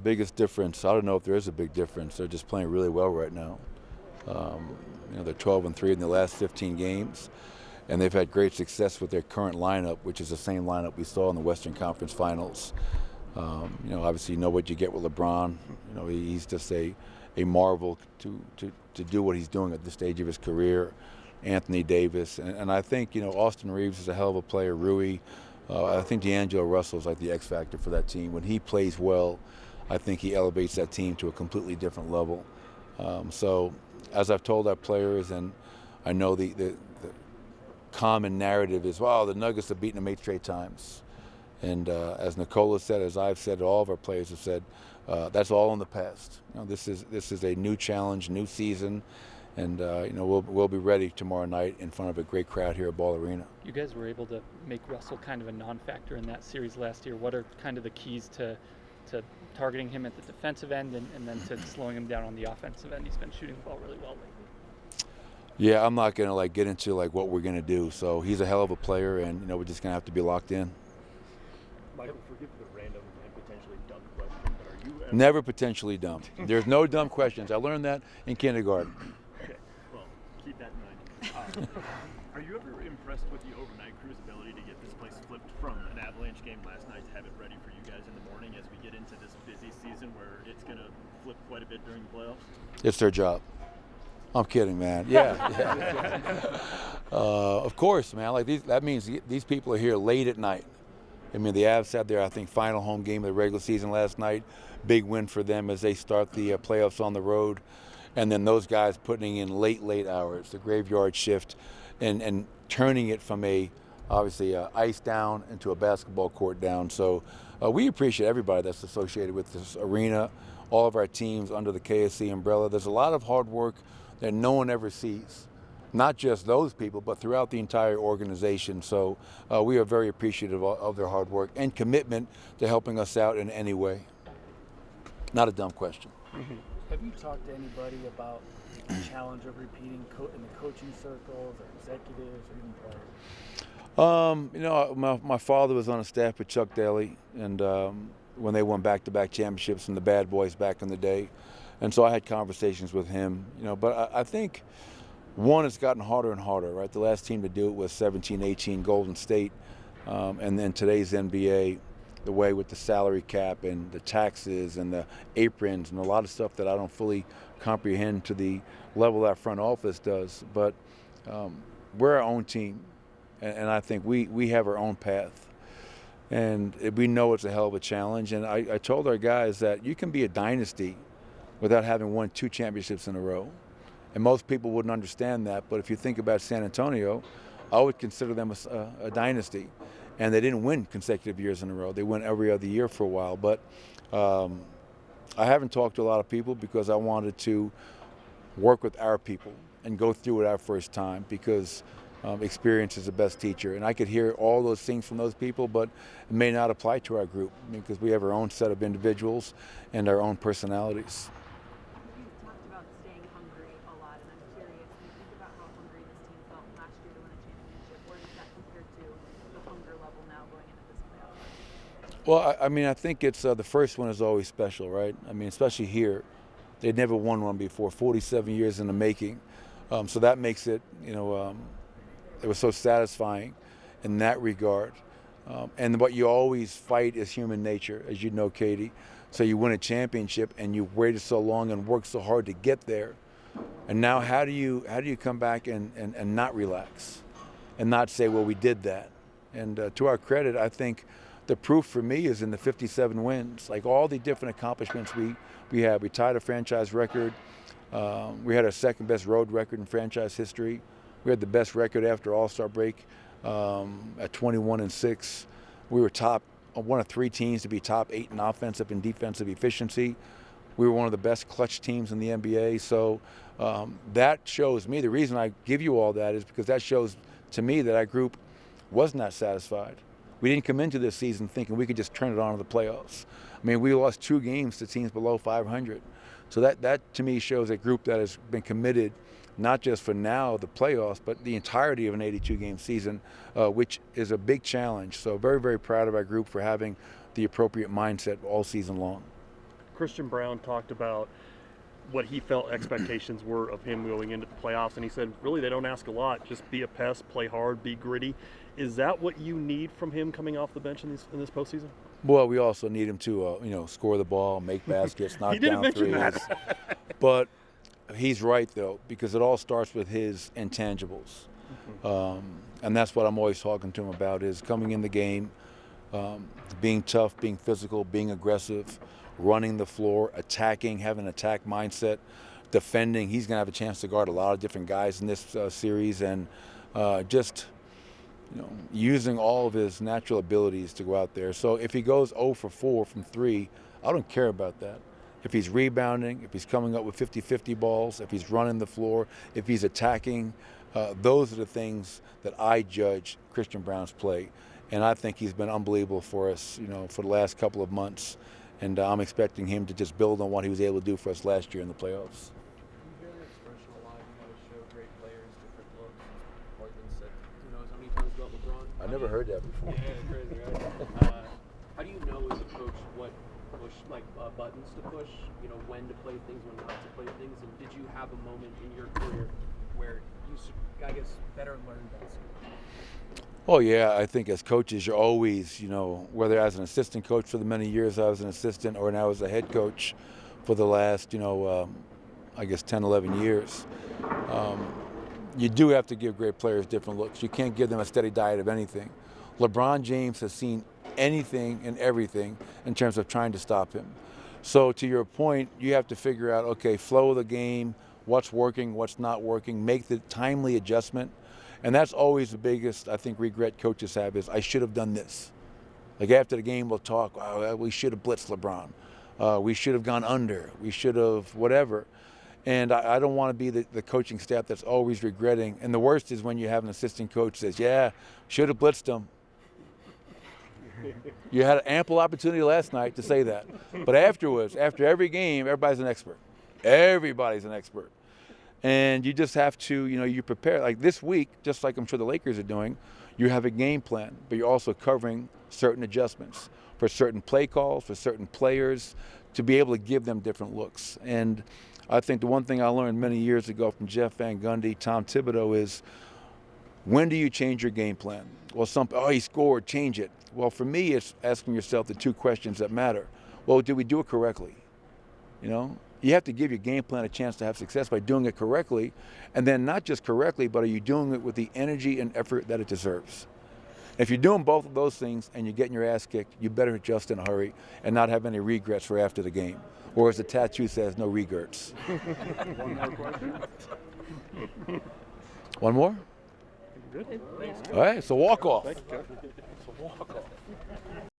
Biggest difference, I don't know if there is a big difference. They're just playing really well right now. They're 12-3 in the last 15 games, and they've had great success with their current lineup, which is the same lineup we saw in the Western Conference Finals. Obviously you know what you get with LeBron. He's just a marvel to do what he's doing at this stage of his career. Anthony Davis, and I think Austin Reeves is a hell of a player. Rui, I think D'Angelo Russell is like the X factor for that team. When he plays well, I think he elevates that team to a completely different level. So, as I've told our players, and I know the common narrative is, wow, the Nuggets have beaten them 8 straight times. And as Nicola said, as I've said, all of our players have said, that's all in the past. This is a new challenge, new season, and we'll be ready tomorrow night in front of a great crowd here at Ball Arena. You guys were able to make Russell kind of a non-factor in that series last year. What are kind of the keys to targeting him at the defensive end and then to slowing him down on the offensive end? He's been shooting the ball really well lately. Yeah, I'm not gonna get into what we're gonna do. So he's a hell of a player, and we're just gonna have to be locked in. Michael, forgive the random and potentially dumb question, but are you ever... Never potentially dumb. There's no dumb questions. I learned that in kindergarten. Okay, well, keep that in mind. Are you ever impressed with the overnight crew's ability to get this place flipped from an Avalanche game last night to have it ready for you guys in the morning as we get into this busy season where it's going to flip quite a bit during the playoffs? It's their job. I'm kidding, man. Yeah. Of course, man. That means these people are here late at night. I mean, the Avs had their, I think, final home game of the regular season last night. Big win for them as they start the playoffs on the road. And then those guys putting in late hours, the graveyard shift, and turning it from obviously ice down into a basketball court down. So we appreciate everybody that's associated with this arena, all of our teams under the KSC umbrella. There's a lot of hard work that no one ever sees. Not just those people, but throughout the entire organization. So we are very appreciative of their hard work and commitment to helping us out in any way. Not a dumb question. Mm-hmm. Have you talked to anybody about the challenge of repeating in the coaching circles or executives or even players? My father was on a staff with Chuck Daly, and when they won back-to-back championships and the Bad Boys back in the day. And so I had conversations with him, but I think, one, it's gotten harder and harder, right? The last team to do it was 17-18 Golden State, and then today's NBA, the way with the salary cap and the taxes and the aprons and a lot of stuff that I don't fully comprehend to the level that front office does. But we're our own team, and I think we have our own path. And we know it's a hell of a challenge. And I told our guys that you can be a dynasty without having won 2 championships in a row. And most people wouldn't understand that. But if you think about San Antonio, I would consider them a dynasty. And they didn't win consecutive years in a row. They went every other year for a while. But I haven't talked to a lot of people because I wanted to work with our people and go through it our first time, because experience is the best teacher. And I could hear all those things from those people, but it may not apply to our group because we have our own set of individuals and our own personalities. You've talked about staying hungry a lot, and I'm curious, when you think about how hungry this team felt last year to win a championship, where does that compare to the hunger level now going into this playoff? Well, I think it's the first one is always special, right? I mean, especially here. They'd never won one before, 47 years in the making. So that makes it, it was so satisfying in that regard. And what you always fight is human nature, as you know, Katie. So you win a championship and you waited so long and worked so hard to get there. And now how do you come back and not relax and not say, well, we did that? And to our credit, I think the proof for me is in the 57 wins. Like all the different accomplishments we had. We tied a franchise record. We had our second best road record in franchise history. We had the best record after All-Star break at 21-6. We were one of 3 teams to be top 8 in offensive and defensive efficiency. We were one of the best clutch teams in the NBA. So that shows me, the reason I give you all that is because that shows to me that our group was not satisfied. We didn't come into this season thinking we could just turn it on to the playoffs. I mean, we lost 2 games to teams below 500. So that to me shows a group that has been committed not just for now, the playoffs, but the entirety of an 82-game season, which is a big challenge. So very, very proud of our group for having the appropriate mindset all season long. Christian Braun talked about what he felt expectations were of him going into the playoffs, and he said, really, they don't ask a lot. Just be a pest, play hard, be gritty. Is that what you need from him coming off the bench in this postseason? Well, we also need him to, score the ball, make baskets, knock He didn't down mention threes. that. But he's right, though, because it all starts with his intangibles. And that's what I'm always talking to him about, is coming in the game, being tough, being physical, being aggressive, running the floor, attacking, having an attack mindset, defending. He's going to have a chance to guard a lot of different guys in this series, and just using all of his natural abilities to go out there. So if he goes 0 for 4 from 3, I don't care about that. If he's rebounding, if he's coming up with 50-50 balls, if he's running the floor, if he's attacking, those are the things that I judge Christian Braun's play. And I think he's been unbelievable for us, for the last couple of months. And I'm expecting him to just build on what he was able to do for us last year in the playoffs. You hear the expression a lot, show great players different looks. Portland said, who knows how many times about LeBron? I never heard that before. Yeah, crazy, right? How do you know as a coach what buttons to push, when to play things, when not to play things? And did you have a moment in your career where you, I guess, better learned that skill? Oh, yeah, I think as coaches, you're always, whether as an assistant coach for the many years I was an assistant or now as a head coach for the last, 10, 11 years, you do have to give great players different looks. You can't give them a steady diet of anything. LeBron James has seen anything and everything in terms of trying to stop him. So to your point, you have to figure out, okay, flow of the game, what's working, what's not working, make the timely adjustment. And that's always the biggest, I think, regret coaches have is, I should have done this. Like after the game, we'll talk, oh, we should have blitzed LeBron. We should have gone under. We should have whatever. And I don't want to be the coaching staff that's always regretting. And the worst is when you have an assistant coach that says, yeah, should have blitzed him. You had an ample opportunity last night to say that. But afterwards, after every game, everybody's an expert. Everybody's an expert. And you just have to, you prepare. Like this week, just like I'm sure the Lakers are doing, you have a game plan, but you're also covering certain adjustments for certain play calls, for certain players, to be able to give them different looks. And I think the one thing I learned many years ago from Jeff Van Gundy, Tom Thibodeau is, when do you change your game plan? Well, he scored, change it. Well, for me, it's asking yourself the two questions that matter. Well, did we do it correctly? You have to give your game plan a chance to have success by doing it correctly, and then not just correctly, but are you doing it with the energy and effort that it deserves? If you're doing both of those things and you're getting your ass kicked, you better adjust in a hurry and not have any regrets for after the game. Or as the tattoo says, no regrets. One more question. One more? Good. All right, so walk off. Thank you, Coach. So walk off.